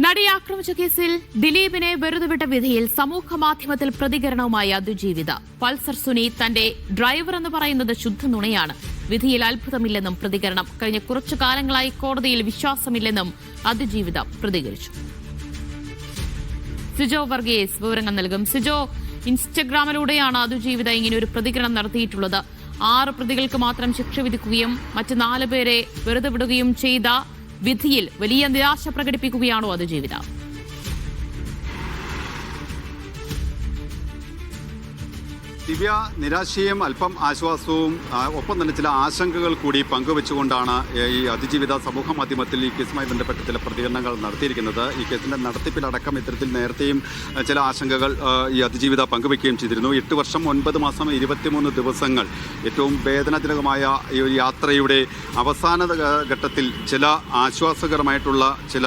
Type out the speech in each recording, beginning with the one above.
നടിയെ ആക്രമിച്ച കേസിൽ ദിലീപിനെ വെറുതെ വിട്ട വിധിയിൽ സമൂഹമാധ്യമത്തിൽ പ്രതികരണവുമായി അതിജീവിത. പൾസർ സുനി തന്റെ ഡ്രൈവർ എന്ന് പറയുന്നത് ശുദ്ധ നുണയാണ്. വിധിയിൽ അത്ഭുതമില്ലെന്നും പ്രതികരണം. കഴിഞ്ഞ കുറച്ചു കാലങ്ങളായി കോടതിയിൽ വിശ്വാസമില്ലെന്നും അതിജീവിത പ്രതികരിച്ചു. സിജോ വർഗീസ് വിവരങ്ങൾ നൽകും. സിജോ, ഇൻസ്റ്റഗ്രാമിലൂടെയാണ് അതിജീവിത ഇങ്ങനെ ഒരു പ്രതികരണം നടത്തിയിട്ടുള്ളത്. 6 പ്രതികൾക്ക് മാത്രം ശിക്ഷ വിധിക്കുകയും മറ്റ് 4 പേരെ വെറുതെ വിടുകയും ചെയ്ത വിധിയിൽ വലിയ നിരാശ പ്രകടിപ്പിക്കുകയാണോ അതിജീവിത? ദിവ്യ, നിരാശയും അല്പം ആശ്വാസവും ഒപ്പം തന്നെ ചില ആശങ്കകൾ കൂടി പങ്കുവെച്ചുകൊണ്ടാണ് ഈ അതിജീവിത സമൂഹ മാധ്യമത്തിൽ ഈ കേസുമായി ബന്ധപ്പെട്ട് ചില പ്രതികരണങ്ങൾ നടത്തിയിരിക്കുന്നത്. ഈ കേസിൻ്റെ നടത്തിപ്പിലടക്കം ഇത്തരത്തിൽ നേരത്തെയും ചില ആശങ്കകൾ ഈ അതിജീവിത പങ്കുവെക്കുകയും ചെയ്തിരുന്നു. 8 വർഷം 9 മാസം 23 ദിവസങ്ങൾ ഏറ്റവും വേദനാജനകമായ ഈ ഒരു യാത്രയുടെ അവസാന ഘട്ടത്തിൽ ചില ആശ്വാസകരമായിട്ടുള്ള ചില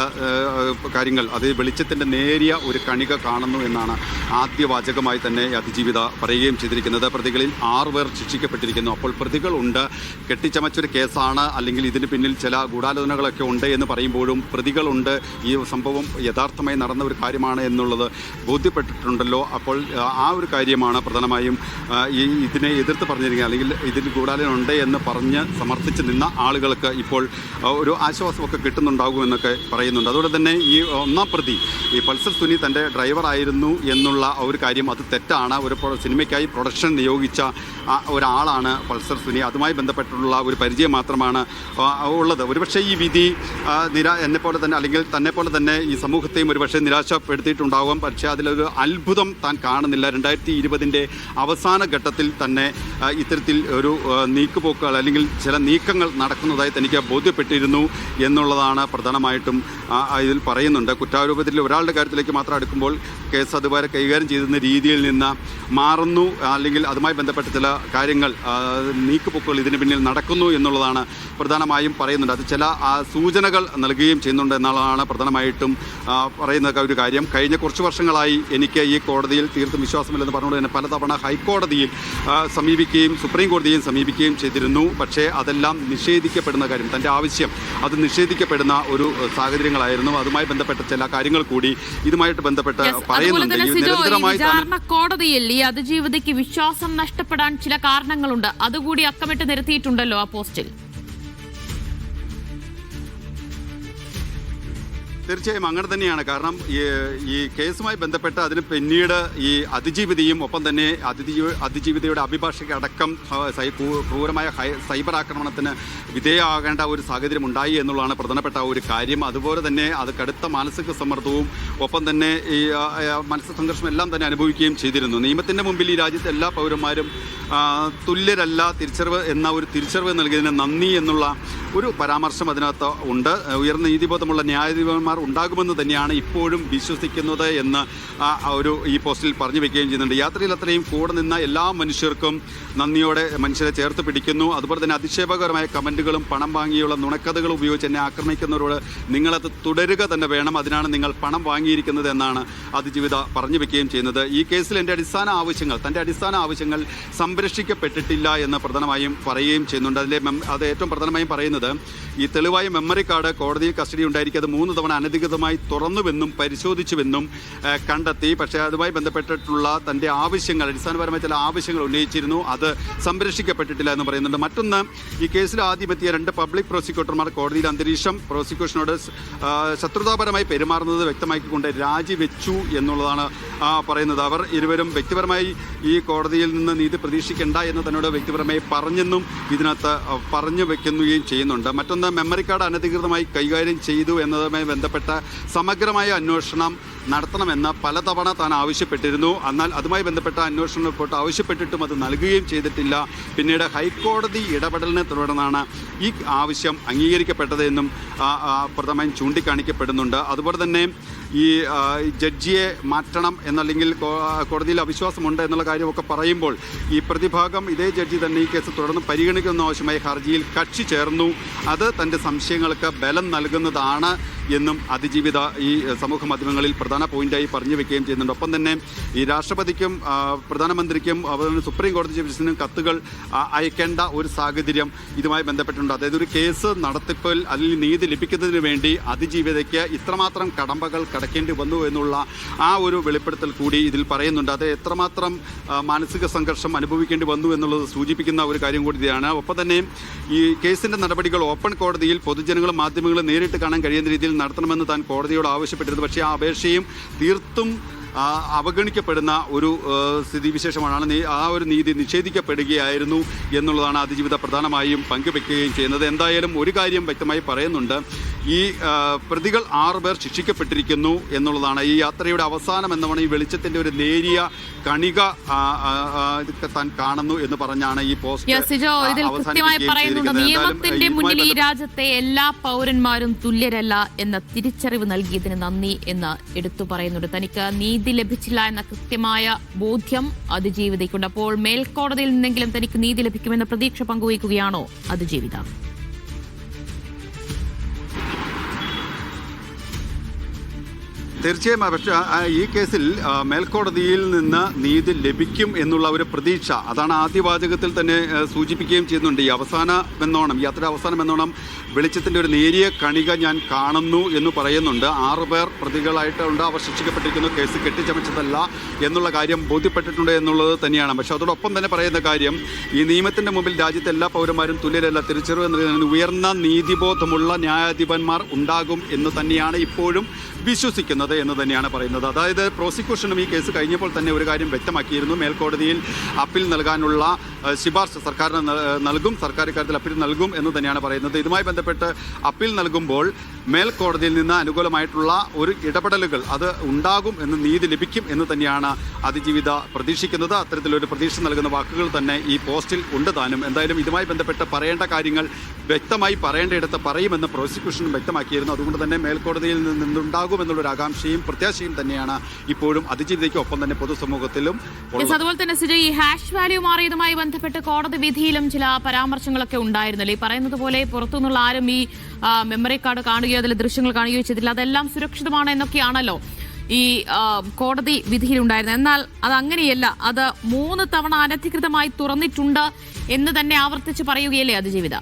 കാര്യങ്ങൾ, അത് വെളിച്ചത്തിൻ്റെ നേരിയ ഒരു കണിക കാണുന്നു എന്നാണ് ആദ്യ വാചകമായി തന്നെ അതിജീവിത പറയുകയും ചെയ്തിരിക്കുന്നത്. പ്രതികളിൽ 6 പേർ ശിക്ഷിക്കപ്പെട്ടിരിക്കുന്നു. അപ്പോൾ പ്രതികളുണ്ട്, കെട്ടിച്ചമച്ചൊരു കേസാണ്, അല്ലെങ്കിൽ ഇതിന് പിന്നിൽ ചില ഗൂഢാലോചനകളൊക്കെ ഉണ്ട് എന്ന് പറയുമ്പോഴും പ്രതികളുണ്ട്, ഈ സംഭവം യഥാർത്ഥമായി നടന്ന ഒരു കാര്യമാണ് എന്നുള്ളത് ബോധ്യപ്പെട്ടിട്ടുണ്ടല്ലോ. അപ്പോൾ ആ ഒരു കാര്യമാണ് പ്രധാനമായും ഇതിനെ എതിർത്ത് പറഞ്ഞിരിക്കുന്നത്, അല്ലെങ്കിൽ ഇതിന് ഗൂഢാലോചന ഉണ്ട് എന്ന് പറഞ്ഞ് സമർത്ഥിച്ച് നിന്ന ആളുകൾക്ക് ഇപ്പോൾ ഒരു ആശ്വാസമൊക്കെ കിട്ടുന്നുണ്ടാകുമെന്നൊക്കെ പറയുന്നുണ്ട്. അതുകൊണ്ട് തന്നെ ഈ 1-ാം പ്രതി ഈ പൾസർ സുനി തൻ്റെ ഡ്രൈവറായിരുന്നു എന്നുള്ള ഒരു കാര്യം അത് തെറ്റാണ്. ഒരു സിനിമയ്ക്കായി പ്രൊഡക്ഷൻ നിയോഗിച്ച ഒരാളാണ് പൾസർ സുനി. അതുമായി ബന്ധപ്പെട്ടുള്ള ഒരു പരിചയം മാത്രമാണ് ഉള്ളത്. ഒരുപക്ഷെ ഈ വിധി എന്നെപ്പോലെ തന്നെ, അല്ലെങ്കിൽ തന്നെപ്പോലെ തന്നെ ഈ സമൂഹത്തെയും ഒരുപക്ഷെ നിരാശപ്പെടുത്തിയിട്ടുണ്ടാകും. പക്ഷേ അതിലൊരു അത്ഭുതം താൻ കാണുന്നില്ല. 2020 അവസാന ഘട്ടത്തിൽ തന്നെ ഇത്തരത്തിൽ ഒരു നീക്കുപോക്കുകൾ അല്ലെങ്കിൽ ചില നീക്കങ്ങൾ നടക്കുന്നതായി തനിക്ക് ബോധ്യപ്പെട്ടിരുന്നു എന്നുള്ളതാണ് പ്രധാനമായിട്ടും ഇതിൽ പറയുന്നുണ്ട്. കുറ്റാരോപണത്തിൽ ഒരാളുടെ കാര്യത്തിലേക്ക് മാത്രം അടുക്കുമ്പോൾ കേസ് അതുവരെ കൈകാര്യം ചെയ്യുന്ന രീതിയിൽ നിന്ന് മാറുന്നു, അല്ലെങ്കിൽ അതുമായി ബന്ധപ്പെട്ട ചില കാര്യങ്ങൾ, നീക്കുപോക്കുകൾ ഇതിന് പിന്നിൽ നടക്കുന്നു എന്നുള്ളതാണ് പ്രധാനമായും പറയുന്നുണ്ട്. അത് ചില സൂചനകൾ നൽകുകയും ചെയ്യുന്നുണ്ട് എന്നുള്ളതാണ് പ്രധാനമായിട്ടും പറയുന്ന ഒരു കാര്യം. കഴിഞ്ഞ കുറച്ച് വർഷങ്ങളായി എനിക്ക് ഈ കോടതിയിൽ തീർത്തും വിശ്വാസമില്ലെന്ന് പറഞ്ഞുകൊണ്ട് തന്നെ പലതവണ ഹൈക്കോടതിയിൽ സമീപിക്കുകയും സുപ്രീം കോടതിയും സമീപിക്കുകയും ചെയ്തിരുന്നു. പക്ഷേ അതെല്ലാം നിഷേധിക്കപ്പെടുന്ന കാര്യം, തൻ്റെ ആവശ്യം അത് നിഷേധിക്കപ്പെടുന്ന ഒരു സാഹചര്യങ്ങളായിരുന്നു. അതുമായി ബന്ധപ്പെട്ട ചില കാര്യങ്ങൾ കൂടി ഇതുമായിട്ട് ബന്ധപ്പെട്ട് പറയുന്നുണ്ട്. നിരന്തരമായി കോടതിയിൽ ഈ അതിജീവിതയ്ക്ക് വിശ്വാസം നഷ്ടപ്പെടാൻ ചില കാരണങ്ങളുണ്ട്, അതുകൂടി അക്കമിട്ട് നിരത്തിയിട്ടുണ്ടല്ലോ ആ പോസ്റ്റിൽ. തീർച്ചയായും അങ്ങനെ തന്നെയാണ്. കാരണം ഈ കേസുമായി ബന്ധപ്പെട്ട് അതിന് പിന്നീട് ഈ അതിജീവിതയും ഒപ്പം തന്നെ അതിജീവിതയുടെ അഭിഭാഷകടക്കം ക്രൂരമായ സൈബർ ആക്രമണത്തിന് വിധേയമാകേണ്ട ഒരു സാഹചര്യം ഉണ്ടായി എന്നുള്ളതാണ് പ്രധാനപ്പെട്ട ഒരു കാര്യം. അതുപോലെ തന്നെ അത് കടുത്ത മാനസിക സമ്മർദ്ദവും ഒപ്പം തന്നെ ഈ മാനസിക സംഘർഷം എല്ലാം തന്നെ അനുഭവിക്കുകയും ചെയ്തിരുന്നു. നിയമത്തിൻ്റെ മുമ്പിൽ ഈ രാജ്യത്തെ എല്ലാ പൗരന്മാരും തുല്യരല്ല, ഒരു തിരിച്ചറിവ് നൽകിയതിന് നന്ദി എന്നുള്ള ഒരു പരാമർശം അതിനകത്ത് ഉണ്ട്. ഉയർന്ന നീതിബോധമുള്ള ന്യായാധിപന്മാർ ഉണ്ടാകുമെന്ന് തന്നെയാണ് ഇപ്പോഴും വിശ്വസിക്കുന്നത് എന്ന് ഈ പോസ്റ്റിൽ പറഞ്ഞു വെക്കുകയും ചെയ്യുന്നുണ്ട്. യാത്രയിൽ അത്രയും കൂടെ നിന്ന എല്ലാ മനുഷ്യർക്കും നന്ദിയോടെ മനുഷ്യരെ ചേർത്ത് പിടിക്കുന്നു. അതുപോലെ തന്നെ അതിക്ഷേപകരമായ കമൻറ്റുകളും പണം വാങ്ങിയുള്ള നുണക്കഥകളും ഉപയോഗിച്ച് എന്നെ ആക്രമിക്കുന്നവരോട് നിങ്ങളത് തുടരുക തന്നെ വേണം, അതിനാണ് നിങ്ങൾ പണം വാങ്ങിയിരിക്കുന്നത് എന്നാണ് അതിജീവിത പറഞ്ഞു വെക്കുകയും ചെയ്യുന്നത്. ഈ കേസിൽ തൻ്റെ അടിസ്ഥാന ആവശ്യങ്ങൾ സംരക്ഷിക്കപ്പെട്ടിട്ടില്ല എന്ന് പ്രധാനമായും പറയുകയും ചെയ്യുന്നുണ്ട്. അത് ഏറ്റവും പ്രധാനമായും പറയുന്നത് ഈ തെളിവായ മെമ്മറി കാർഡ് കോടതിയിൽ കസ്റ്റഡി ഉണ്ടായിരിക്കും, അത് 3 തവണ അനധികൃതമായി തുറന്നുവെന്നും പരിശോധിച്ചുവെന്നും കണ്ടെത്തി. പക്ഷേ അതുമായി ബന്ധപ്പെട്ടിട്ടുള്ള തൻ്റെ ആവശ്യങ്ങൾ, അടിസ്ഥാനപരമായ ചില ആവശ്യങ്ങൾ ഉന്നയിച്ചിരുന്നു, അത് സംരക്ഷിക്കപ്പെട്ടിട്ടില്ല എന്ന് പറയുന്നുണ്ട്. മറ്റൊന്ന്, ഈ കേസിൽ ആദ്യം എത്തിയ 2 പബ്ലിക് പ്രോസിക്യൂട്ടർമാർ കോടതിയിൽ അന്തരീക്ഷം പ്രോസിക്യൂഷനോട് ശത്രുതാപരമായി പെരുമാറുന്നത് വ്യക്തമാക്കിക്കൊണ്ട് രാജിവെച്ചു എന്നുള്ളതാണ് പറയുന്നത്. അവർ ഇരുവരും വ്യക്തിപരമായി ഈ കോടതിയിൽ നിന്ന് നീതി പ്രതീക്ഷിക്കേണ്ട എന്ന് തന്നോട് വ്യക്തിപരമായി പറഞ്ഞെന്നും ഇതിനകത്ത് പറഞ്ഞു വെക്കുകയും ചെയ്യുന്നുണ്ട്. മറ്റൊന്ന്, മെമ്മറി കാർഡ് അനധികൃതമായി കൈകാര്യം ചെയ്തു എന്നതുമായി ബന്ധപ്പെട്ട സമഗ്രമായ അന്വേഷണം നടത്തണമെന്ന് പലതവണ താൻ ആവശ്യപ്പെട്ടിരുന്നു. എന്നാൽ അതുമായി ബന്ധപ്പെട്ട അന്വേഷണ റിപ്പോർട്ട് ആവശ്യപ്പെട്ടിട്ടും അത് നൽകുകയും ചെയ്തിട്ടില്ല. പിന്നീട് ഹൈക്കോടതി ഇടപെടലിനെ തുടർന്നാണ് ഈ ആവശ്യം അംഗീകരിക്കപ്പെട്ടത് എന്നും പ്രധാനമായും ചൂണ്ടിക്കാണിക്കപ്പെടുന്നുണ്ട്. അതുപോലെ തന്നെ ഈ ജഡ്ജിയെ മാറ്റണം എന്നല്ലെങ്കിൽ കോടതിയിൽ അവിശ്വാസമുണ്ട് എന്നുള്ള കാര്യമൊക്കെ പറയുമ്പോൾ ഈ പ്രതിഭാഗം ഇതേ ജഡ്ജി തന്നെ ഈ കേസ് തുടർന്ന് പരിഗണിക്കുന്ന ആവശ്യമായി ഹർജിയിൽ കക്ഷി ചേർന്നു. അത് തൻ്റെ സംശയങ്ങൾക്ക് ബലം നൽകുന്നതാണ് എന്നും അതിജീവിത ഈ സമൂഹ മാധ്യമങ്ങളിൽ പ്രധാന പോയിന്റായി പറഞ്ഞു വെക്കുകയും ചെയ്യുന്നുണ്ട്. ഒപ്പം തന്നെ ഈ രാഷ്ട്രപതിക്കും പ്രധാനമന്ത്രിക്കും സുപ്രീം കോടതി ചീഫ് ജസ്റ്റിസിനും കത്തുകൾ അയക്കേണ്ട ഒരു സാഹചര്യം ഇതുമായി ബന്ധപ്പെട്ടുണ്ട്. അതായത് ഒരു കേസ് നടത്തിപ്പിൽ അതിൽ നീതി ലഭിക്കുന്നതിന് വേണ്ടി അതിജീവിതയ്ക്ക് ഇത്രമാത്രം കടമ്പകൾ കടക്കേണ്ടി വന്നു എന്നുള്ള ആ ഒരു വെളിപ്പെടുത്തൽ കൂടി ഇതിൽ പറയുന്നുണ്ട്. അത് എത്രമാത്രം മാനസിക സംഘർഷം അനുഭവിക്കേണ്ടി വന്നു എന്നുള്ളത് സൂചിപ്പിക്കുന്ന ഒരു കാര്യം കൂടിയാണ്. ഒപ്പം തന്നെ ഈ കേസിന്റെ നടപടികൾ ഓപ്പൺ കോടതിയിൽ പൊതുജനങ്ങളും മാധ്യമങ്ങളും നേരിട്ട് കാണാൻ കഴിയുന്ന രീതിയിൽ നടത്തണമെന്ന് താൻ കോടതിയോട് ആവശ്യപ്പെട്ടിരുന്നു. പക്ഷേ ആ അപേക്ഷയും തീർത്തും അവഗണിക്കപ്പെടുന്ന ഒരു സ്ഥിതിവിശേഷമാണ്. ആ ഒരു നീതി നിഷേധിക്കപ്പെടുകയായിരുന്നു എന്നുള്ളതാണ് അതിജീവിത പ്രധാനമായും പങ്കുവെക്കുകയും ചെയ്യുന്നത്. എന്തായാലും ഒരു കാര്യം വ്യക്തമായി പറയുന്നുണ്ട്, ഈ പ്രതികൾ 6 പേർ ശിക്ഷിക്കപ്പെട്ടിരിക്കുന്നു എന്നുള്ളതാണ്. ഈ യാത്രയുടെ അവസാനം എന്നവണ് ഈ വെളിച്ചത്തിന്റെ ഒരു നേരിയ കണിക താൻ കാണുന്നു എന്ന് പറഞ്ഞാണ് ഈ പോസ്റ്റ് നിയമത്തിന്റെ മുന്നിൽ ഈ രാജ്യത്തെ എല്ലാ പൗരന്മാരും തുല്യരല്ല എന്ന തിരിച്ചറിവ് നൽകിയതിന് നന്ദി എന്ന് എടുത്തു പറയുന്നുണ്ട്. തനിക്ക് നീതി ലഭിച്ചില്ല എന്ന കൃത്യമായ ബോധ്യം അതിജീവിതയ്ക്കുണ്ട്. അപ്പോൾ മേൽക്കോടതിയിൽ നിന്നെങ്കിലും തനിക്ക് നീതി ലഭിക്കുമെന്ന പ്രതീക്ഷ പങ്കുവയ്ക്കുകയാണോ അതിജീവിത? തീർച്ചയായും. പക്ഷേ ഈ കേസിൽ മേൽക്കോടതിയിൽ നിന്ന് നീതി ലഭിക്കും എന്നുള്ള ഒരു പ്രതീക്ഷ അതാണ് ആദ്യവാചകത്തിൽ തന്നെ സൂചിപ്പിക്കുകയും ചെയ്യുന്നുണ്ട്. ഈ അവസാനമെന്നോണം, യാത്ര അവസാനമെന്നോണം വെളിച്ചത്തിൻ്റെ ഒരു നേരിയ കണിക ഞാൻ കാണുന്നു എന്ന് പറയുന്നുണ്ട്. 6 പേർ പ്രതികളായിട്ടുണ്ട്, അവർ ശിക്ഷിക്കപ്പെട്ടിരിക്കുന്നു, കേസ് കെട്ടിച്ചമച്ചതല്ല എന്നുള്ള കാര്യം ബോധ്യപ്പെട്ടിട്ടുണ്ട് എന്നുള്ളത് തന്നെയാണ്. പക്ഷേ അതോടൊപ്പം തന്നെ പറയുന്ന കാര്യം, ഈ നിയമത്തിൻ്റെ മുമ്പിൽ രാജ്യത്തെ എല്ലാ പൗരന്മാരും തുല്യരല്ല തിരിച്ചറിവ് എന്നതിന് ഉയർന്ന നീതിബോധമുള്ള ന്യായാധിപന്മാർ ഉണ്ടാകും എന്ന് തന്നെയാണ് ഇപ്പോഴും വിശ്വസിക്കുന്നത് എന്ന് തന്നെയാണ് പറയുന്നത്. അതായത് പ്രോസിക്യൂഷനും ഈ കേസ് കഴിഞ്ഞപ്പോൾ തന്നെ ഒരു കാര്യം വ്യക്തമാക്കിയിരുന്നു. മേൽക്കോടതിയിൽ അപ്പീൽ നൽകാനുള്ള ശുപാർശ സർക്കാരിന് നൽകും, സർക്കാർ ഇക്കാര്യത്തിൽ അപ്പീൽ നൽകും എന്ന് തന്നെയാണ് പറയുന്നത്. ഇതുമായി ബന്ധപ്പെട്ട് അപ്പീൽ നൽകുമ്പോൾ മേൽക്കോടതിയിൽ നിന്ന് അനുകൂലമായിട്ടുള്ള ഒരു ഇടപെടലുകൾ അത് ഉണ്ടാകും എന്ന്, നീതി ലഭിക്കും എന്ന് തന്നെയാണ് അതിജീവിത പ്രതീക്ഷിക്കുന്നത്. അത്തരത്തിലൊരു പ്രതീക്ഷ നൽകുന്ന വാക്കുകൾ തന്നെ ഈ പോസ്റ്റിൽ ഉണ്ട് താനും. എന്തായാലും ഇതുമായി ബന്ധപ്പെട്ട് പറയേണ്ട കാര്യങ്ങൾ വ്യക്തമായി പറയേണ്ടയിടത്ത് പറയുമെന്ന് പ്രോസിക്യൂഷനും വ്യക്തമാക്കിയിരുന്നു. അതുകൊണ്ട് തന്നെ മേൽക്കോടതിയിൽ നിന്നുണ്ടാകുമെന്നുള്ളൊരു ആകാംക്ഷയും പ്രത്യാശയും തന്നെയാണ് ഇപ്പോഴും അതിജീവിതയ്ക്ക് ഒപ്പം തന്നെ പൊതുസമൂഹത്തിലും. അതുപോലെ തന്നെ സിജ, ഈ ഹാഷ് വാല്യൂ മാറിയതുമായി ബന്ധപ്പെട്ട് കോടതി വിധിയിലും ചില പരാമർശങ്ങളൊക്കെ ഉണ്ടായിരുന്നല്ലോ. ഈ പറയുന്നത് പോലെ പുറത്തുനിന്നുള്ള ആരും ഈ മെമ്മറി കാർഡ് കാണുകയോ അതിലെ ദൃശ്യങ്ങൾ കാണുകയോ ചെയ്തില്ല, അതെല്ലാം സുരക്ഷിതമാണ് എന്നൊക്കെയാണല്ലോ ഈ കോടതി വിധിയിലുണ്ടായിരുന്നത്. എന്നാൽ അതങ്ങനെയല്ല, അത് 3 തവണ അനധികൃതമായി തുറന്നിട്ടുണ്ട് എന്ന് തന്നെ ആവർത്തിച്ച് പറയുകയല്ലേ അതിജീവിത?